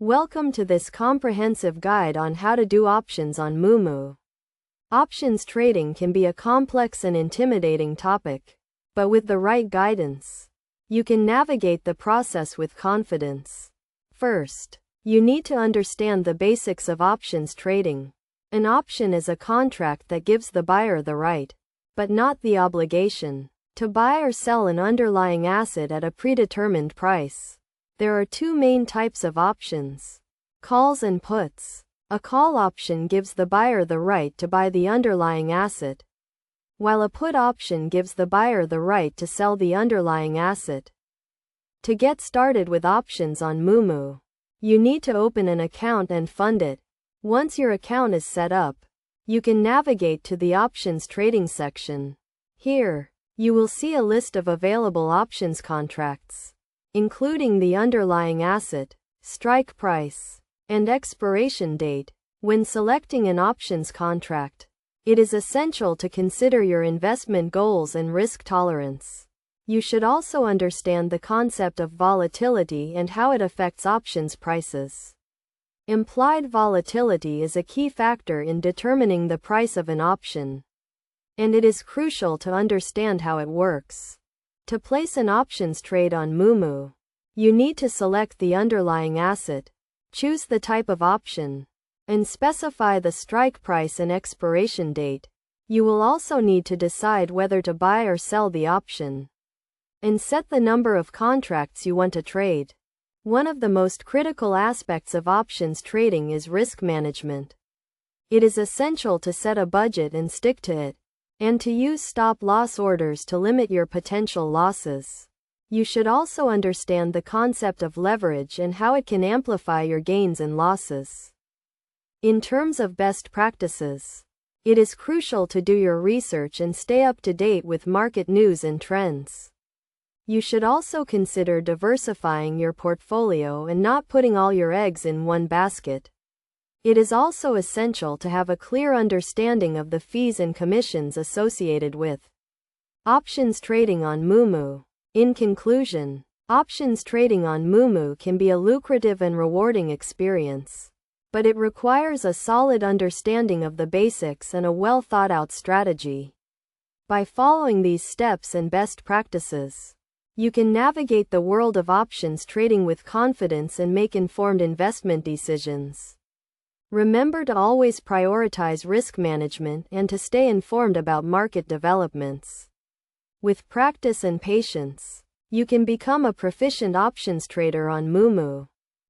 Welcome to this comprehensive guide on how to do options on Moomoo. Options trading can be a complex and intimidating topic, but with the right guidance, you can navigate the process with confidence. First, you need to understand the basics of options trading. An option is a contract that gives the buyer the right, but not the obligation, to buy or sell an underlying asset at a predetermined price. There are two main types of options: calls and puts. A call option gives the buyer the right to buy the underlying asset, while a put option gives the buyer the right to sell the underlying asset. To get started with options on Moomoo, you need to open an account and fund it. Once your account is set up, you can navigate to the options trading section. Here, you will see a list of available options contracts, including the underlying asset, strike price, and expiration date. When selecting an options contract, it is essential to consider your investment goals and risk tolerance. You should also understand the concept of volatility and how it affects options prices. Implied volatility is a key factor in determining the price of an option, and it is crucial to understand how it works. To place an options trade on Moomoo, you need to select the underlying asset, choose the type of option, and specify the strike price and expiration date. You will also need to decide whether to buy or sell the option, and set the number of contracts you want to trade. One of the most critical aspects of options trading is risk management. It is essential to set a budget and stick to it, and to use stop-loss orders to limit your potential losses. You should also understand the concept of leverage and how it can amplify your gains and losses. In terms of best practices, it is crucial to do your research and stay up to date with market news and trends. You should also consider diversifying your portfolio and not putting all your eggs in one basket. It is also essential to have a clear understanding of the fees and commissions associated with options trading on Moomoo. In conclusion, options trading on Moomoo can be a lucrative and rewarding experience, but it requires a solid understanding of the basics and a well-thought-out strategy. By following these steps and best practices, you can navigate the world of options trading with confidence and make informed investment decisions. Remember to always prioritize risk management and to stay informed about market developments. With practice and patience, you can become a proficient options trader on Moomoo.